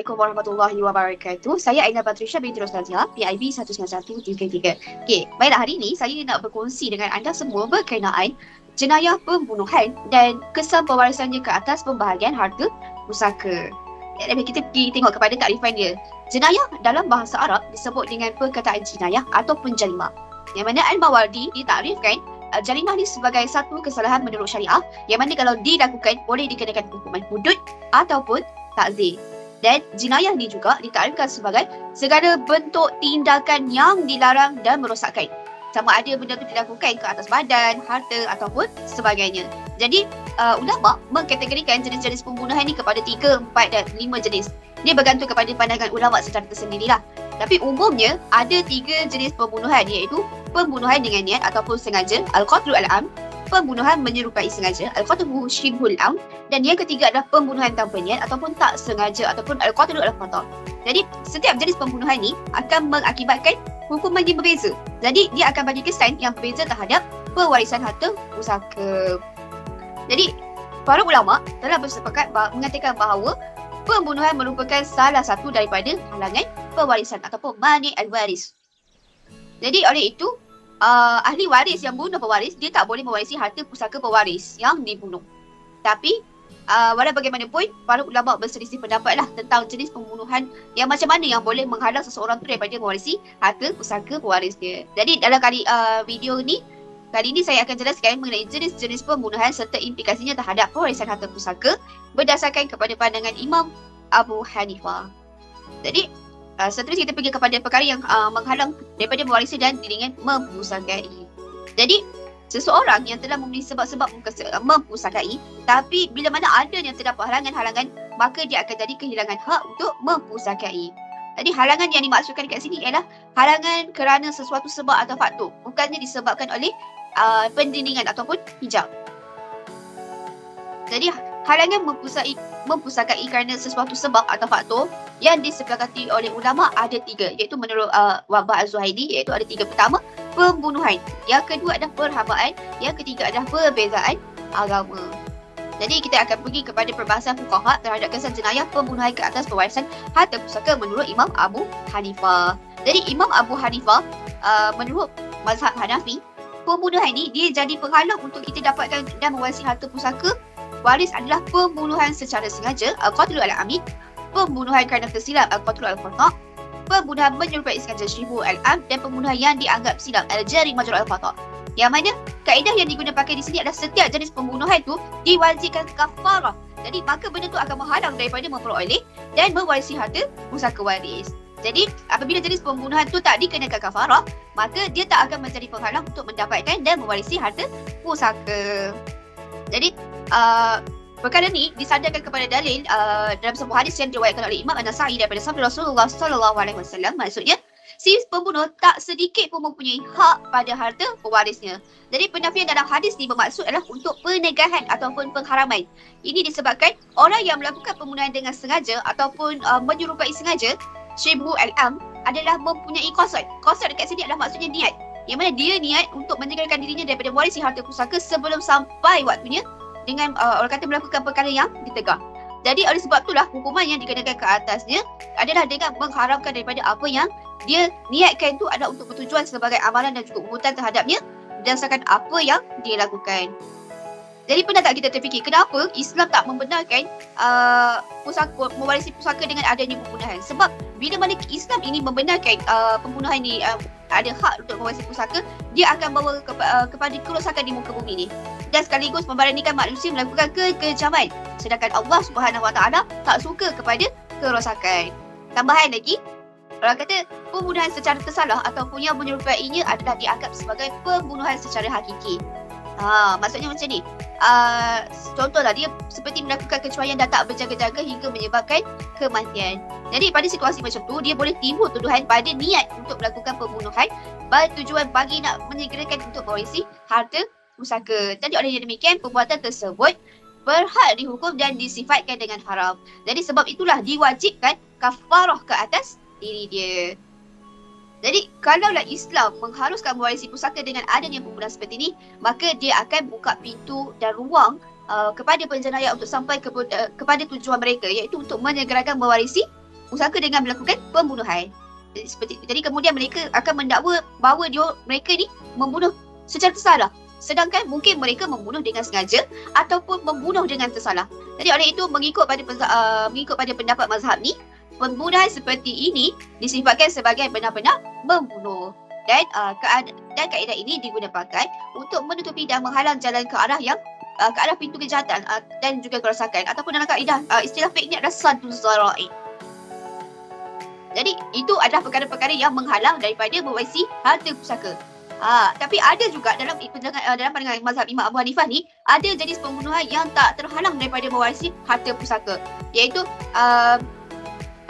Assalamualaikum warahmatullahi wabarakatuh. Saya Aina Patricia binti Rosazia, PIB 191 3. Okey, baiklah, hari ini saya nak berkongsi dengan anda semua berkenaan jenayah pembunuhan dan kesan pewarisannya ke atas pembahagian harta pusaka. Kita pergi tengok kepada takrifan dia. Jenayah dalam bahasa Arab disebut dengan perkataan jinayah ataupun jarimah. Yang mana Al-Mawardi ditakrifkan jarimah ni sebagai satu kesalahan menurut syariah yang mana kalau dilakukan boleh dikenakan hukuman hudud ataupun takzir. Dan jenayah ni juga ditakrifkan sebagai segala bentuk tindakan yang dilarang dan merosakkan. Sama ada benda tu dilakukan ke atas badan, harta ataupun sebagainya. Jadi ulama mengkategorikan jenis-jenis pembunuhan ni kepada 3, 4 dan 5 jenis. Dia bergantung kepada pandangan ulama secara tersendirilah. Tapi umumnya ada 3 jenis pembunuhan, iaitu pembunuhan dengan niat ataupun sengaja, al-qatlu al-am, pembunuhan menyerupai sengaja, al-qatlu syibhul am, dan yang ketiga adalah pembunuhan tanpa niat ataupun tak sengaja ataupun al-qatlu al-khata'. Jadi setiap jenis pembunuhan ni akan mengakibatkan hukuman yang berbeza. Jadi dia akan bagi kesan yang berbeza terhadap pewarisan harta pusaka. Jadi para ulama telah bersepakat mengatakan bahawa pembunuhan merupakan salah satu daripada halangan pewarisan ataupun mani' al-waris. Jadi oleh itu ahli waris yang bunuh pewaris, dia tak boleh mewarisi harta pusaka pewaris yang dibunuh. Tapi walau bagaimanapun, para ulama berselisih pendapatlah tentang jenis pembunuhan yang macam mana yang boleh menghalang seseorang tu daripada mewarisi harta pusaka pewaris dia. Jadi dalam video ni, kali ini saya akan jelaskan mengenai jenis-jenis pembunuhan serta implikasinya terhadap pewarisan harta pusaka berdasarkan kepada pandangan Imam Abu Hanifah. Jadi seterusnya kita pergi kepada perkara yang menghalang daripada mewarisi dan dengan mempusakai. Jadi seseorang yang telah memenuhi sebab-sebab mempusakai, tapi bila mana ada yang terdapat halangan-halangan, maka dia akan jadi kehilangan hak untuk mempusakai. Jadi halangan yang dimaksudkan dekat sini ialah halangan kerana sesuatu sebab atau faktor, bukannya disebabkan oleh pendindingan ataupun hijab. Jadi halangan mempusakai kerana sesuatu sebab atau faktor yang disepakati oleh ulama ada 3, iaitu menurut Wahbah Az-Zuhaili, iaitu ada 3. Pertama, pembunuhan. Yang kedua adalah perhabaan. Yang ketiga adalah perbezaan agama. Jadi kita akan pergi kepada perbahasan fuqaha terhadap kesan jenayah pembunuhan ke atas pewarisan harta pusaka menurut Imam Abu Hanifah. Jadi Imam Abu Hanifah menurut mazhab Hanafi, pembunuhan ini dia jadi penghalang untuk kita dapatkan dan mewarisi harta pusaka waris adalah pembunuhan secara sengaja, al-qatlu al-amid, pembunuhan kerana tersilap, al-qatlu al-khata', pembunuhan menyerupai sengaja, syibhu al-am, dan pembunuhan yang dianggap silap, al-jarimah al-khata'. Yang mana kaedah yang digunakan pakai di sini adalah setiap jenis pembunuhan itu diwajibkan kafarah. Jadi maka benda tu akan menghalang daripada memperoleh dan mewarisi harta pusaka waris. Jadi apabila jenis pembunuhan tu tak dikenakan kafarah, maka dia tak akan menjadi penghalang untuk mendapatkan dan mewarisi harta pusaka. Jadi perkara ni disandarkan kepada dalil dalam sebuah hadis yang diriwayatkan oleh Imam An-Nasa'i daripada sabda Rasulullah sallallahu alaihi wasallam. Maksudnya si pembunuh tak sedikit pun mempunyai hak pada harta pewarisnya. Jadi penafian dalam hadis ni bermaksud adalah untuk penegahan ataupun pengharaman. Ini disebabkan orang yang melakukan pembunuhan dengan sengaja ataupun menyerupai sengaja, syibhu al-am, adalah mempunyai qasad. Qasad dekat sini adalah maksudnya niat. Yang mana dia niat untuk menjagakan dirinya daripada mewarisi harta pusaka sebelum sampai waktunya dengan orang kata melakukan perkara yang ditegah. Jadi oleh sebab itulah hukuman yang dikenakan ke atasnya adalah dengan mengharamkan daripada apa yang dia niatkan itu adalah untuk bertujuan sebagai amalan dan juga urutan terhadapnya berdasarkan apa yang dia lakukan. Jadi pernah tak kita terfikir kenapa Islam tak membenarkan mewarisi pusaka dengan adanya pembunuhan? Sebab bila mana Islam ini membenarkan pembunuhan ini ada hak untuk mewarisi pusaka, dia akan bawa kepada kerosakan di muka bumi ni. Dan sekaligus memberanikan manusia melakukan kekejaman. Sedangkan Allah Subhanahu Wa Taala tak suka kepada kerosakan. Tambahan lagi, orang kata pembunuhan secara tersalah ataupun yang menyerupainya adalah dianggap sebagai pembunuhan secara hakiki. Maksudnya macam ni. Contohlah dia seperti melakukan kecuaian dan tak berjaga-jaga hingga menyebabkan kematian. Jadi pada situasi macam tu, dia boleh timbul tuduhan pada niat untuk melakukan pembunuhan bertujuan bagi nak menyegerakan untuk mewarisi harta pusaka. Jadi oleh demikian, perbuatan tersebut berhak dihukum dan disifatkan dengan haram. Jadi sebab itulah diwajibkan kafarah ke atas diri dia. Jadi kalaulah Islam mengharuskan mewarisi pusaka dengan adanya pembunuhan seperti ini, maka dia akan buka pintu dan ruang kepada penjenayah untuk sampai kepada tujuan mereka, iaitu untuk menyegerakan mewarisi pusaka dengan melakukan pembunuhan. Jadi kemudian mereka akan mendakwa bahawa mereka ni membunuh secara tersalah. Sedangkan mungkin mereka membunuh dengan sengaja ataupun membunuh dengan tersalah. Jadi oleh itu mengikut pada pendapat mazhab ni, pembunuhan seperti ini disifatkan sebagai benar-benar membunuh. Dan kaedah ini digunakan untuk menutupi dan menghalang jalan ke arah pintu kejahatan dan juga kerosakan, ataupun dalam kaedah istilah fiqh ni adalah sadduz zara'i. Jadi itu adalah perkara-perkara yang menghalang daripada mewarisi harta pusaka. Tapi ada juga dalam pandangan mazhab Imam Abu Hanifah ni, ada jenis pembunuhan yang tak terhalang daripada mewarisi harta pusaka, iaitu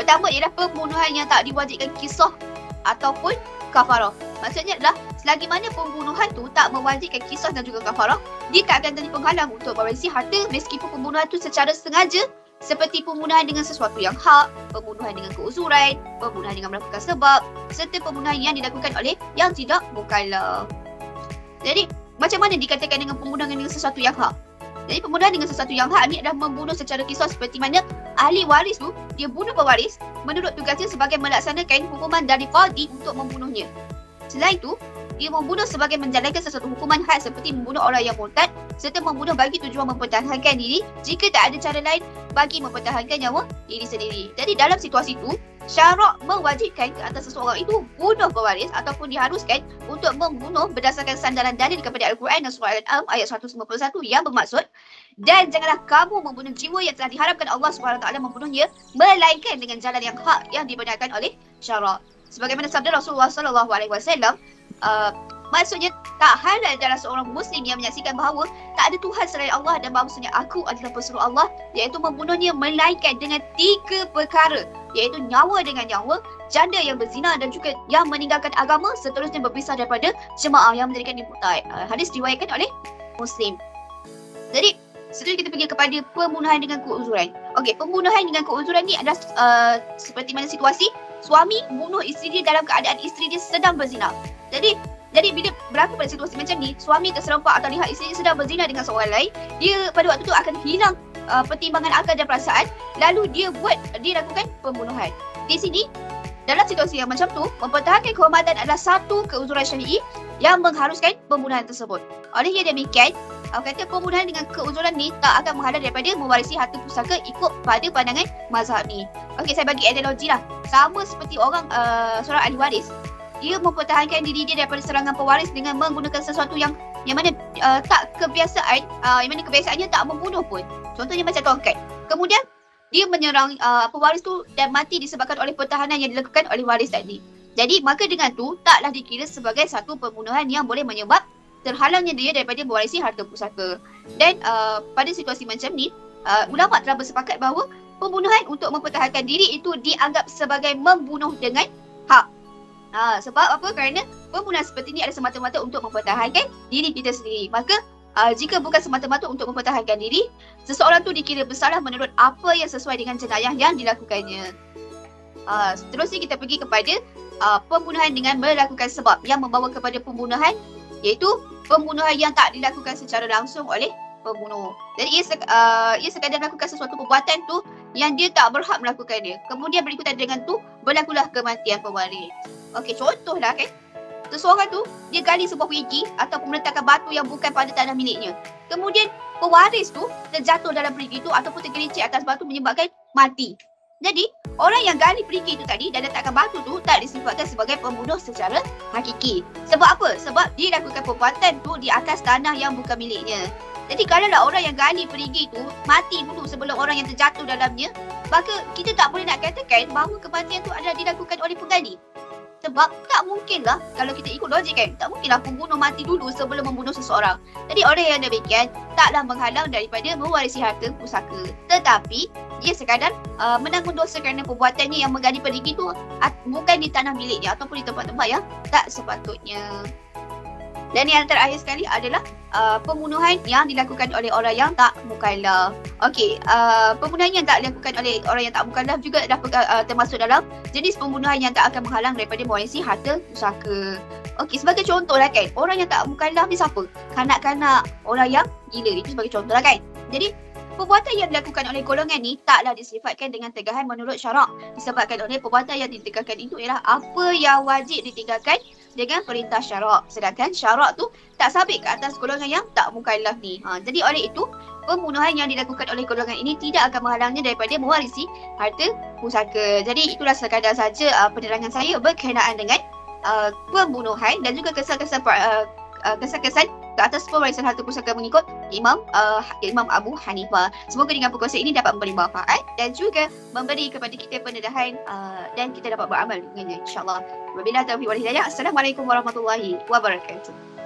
pertama ialah pembunuhan yang tak diwajibkan kisah ataupun kafarah. Maksudnya adalah selagi mana pembunuhan tu tak mewajibkan kisah dan juga kafarah, dia tak akan jadi penghalang untuk mewarisi harta meskipun pembunuhan tu secara sengaja, seperti pembunuhan dengan sesuatu yang hak, pembunuhan dengan keuzuran, pembunuhan dengan melakukan sebab, serta pembunuhan yang dilakukan oleh yang tidak mukallaf. Jadi, macam mana dikatakan dengan pembunuhan dengan sesuatu yang hak? Jadi, pembunuhan dengan sesuatu yang hak ni adalah membunuh secara kisah, seperti mana ahli waris tu, dia bunuh pewaris menurut tugasnya sebagai melaksanakan hukuman dari qadi untuk membunuhnya. Selain itu, dia membunuh sebagai menjalankan sesuatu hukuman had seperti membunuh orang yang murtad, serta membunuh bagi tujuan mempertahankan diri jika tak ada cara lain bagi mempertahankan nyawa diri sendiri. Jadi dalam situasi itu, syarak mewajibkan ke atas seseorang itu bunuh pewaris ataupun diharuskan untuk membunuh berdasarkan sandaran dalil kepada Al-Quran dan Surah Al-An'am ayat 151 yang bermaksud, dan janganlah kamu membunuh jiwa yang telah diharapkan Allah SWT membunuhnya melainkan dengan jalan yang hak yang dibenarkan oleh syarak. Sebagaimana sabda Rasulullah SAW, maksudnya tak halal dalam seorang muslim yang menyaksikan bahawa tak ada Tuhan selain Allah dan bahawasanya aku adalah pesuruh Allah, iaitu membunuhnya melainkan dengan 3 perkara, iaitu nyawa dengan nyawa, janda yang berzina dan juga yang meninggalkan agama, seterusnya berpisah daripada jemaah yang menjadikan murtad. Hadis diriwayatkan oleh Muslim. Jadi seterusnya kita pergi kepada pembunuhan dengan keuzuran. Okey, pembunuhan dengan keuzuran ni adalah seperti mana situasi suami bunuh isteri dia dalam keadaan isteri dia sedang berzina. Jadi bila berlaku pada situasi macam ni, suami terserempak atau lihat isteri sedang berzina dengan seorang lain, dia pada waktu tu akan hilang pertimbangan akal dan perasaan, lalu dia lakukan pembunuhan. Di sini, dalam situasi yang macam tu, mempertahankan kehormatan adalah satu keuzuran syar'i yang mengharuskan pembunuhan tersebut. Oleh demikian, kata pembunuhan dengan keuzuran ni tak akan menghalang daripada mewarisi harta pusaka ikut pada pandangan mazhab ni. Okey, saya bagi analogi lah. Sama seperti orang seorang ahli waris, dia mempertahankan diri dia daripada serangan pewaris dengan menggunakan sesuatu yang mana tak kebiasaan, yang mana kebiasaannya tak membunuh pun. Contohnya macam tongkat. Kemudian dia menyerang pewaris tu dan mati disebabkan oleh pertahanan yang dilakukan oleh waris tadi. Jadi maka dengan tu taklah dikira sebagai satu pembunuhan yang boleh menyebab terhalangnya dia daripada mewarisi harta pusaka. Dan pada situasi macam ni, ulama telah bersepakat bahawa pembunuhan untuk mempertahankan diri itu dianggap sebagai membunuh dengan hak. Sebab apa? Kerana pembunuhan seperti ini adalah semata-mata untuk mempertahankan diri kita sendiri. Maka jika bukan semata-mata untuk mempertahankan diri, seseorang tu dikira bersalah menurut apa yang sesuai dengan jenayah yang dilakukannya. Seterusnya kita pergi kepada pembunuhan dengan melakukan sebab yang membawa kepada pembunuhan, iaitu pembunuhan yang tak dilakukan secara langsung oleh pembunuh. Jadi ia sekadar melakukan sesuatu perbuatan tu yang dia tak berhak melakukannya. Kemudian berikutan dengan tu berlakulah kematian pewaris. Okey, contohlah kan, seseorang tu dia gali sebuah perigi ataupun meletakkan batu yang bukan pada tanah miliknya. Kemudian pewaris tu terjatuh dalam perigi tu ataupun tergelincir atas batu menyebabkan mati. Jadi orang yang gali perigi tu tadi dan letakkan batu tu tak disifatkan sebagai pembunuh secara hakiki. Sebab apa? Sebab dia lakukan perbuatan tu di atas tanah yang bukan miliknya. Jadi kalaulah orang yang gali perigi tu mati dulu sebelum orang yang terjatuh dalamnya, maka kita tak boleh nak katakan bahawa kematian tu adalah dilakukan oleh penggali. Sebab tak mungkinlah, kalau kita ikut logik kan, tak mungkinlah pembunuh mati dulu sebelum membunuh seseorang. Jadi orang yang demikian taklah menghalang daripada mewarisi harta pusaka. Tetapi ia sekadar menanggung dosa kerana perbuatannya yang menggali perigi tu bukan di tanah miliknya ataupun di tempat-tempat yang tak sepatutnya. Dan yang terakhir sekali adalah pembunuhan yang dilakukan oleh orang yang tak mukallaf. Okey, pembunuhan yang tak dilakukan oleh orang yang tak mukallaf juga termasuk dalam jenis pembunuhan yang tak akan menghalang daripada mewarisi harta pusaka. Okey, sebagai contoh lah kan, orang yang tak mukallaf ni siapa? Kanak-kanak, orang yang gila, itu sebagai contoh lah kan. Jadi Perbuatan yang dilakukan oleh golongan ni taklah disifatkan dengan tegahan menurut syarak. Disebabkan oleh perbuatan yang ditinggalkan itu ialah apa yang wajib ditinggalkan dengan perintah syarak. Sedangkan syarak tu tak sabit ke atas golongan yang tak mukallaf ni. Jadi oleh itu, pembunuhan yang dilakukan oleh golongan ini tidak akan menghalangnya daripada mewarisi harta pusaka. Jadi itulah sekadar saja penerangan saya berkenaan dengan pembunuhan dan juga kesan-kesan ke atas pewarisan harta pusaka mengikut Imam Abu Hanifah. Semoga dengan perkongsian ini dapat memberi manfaat dan juga memberi kepada kita pendedahan dan kita dapat beramal dengannya, insyaAllah. Wabillahi taufiq wal hidayah. Assalamualaikum warahmatullahi wabarakatuh.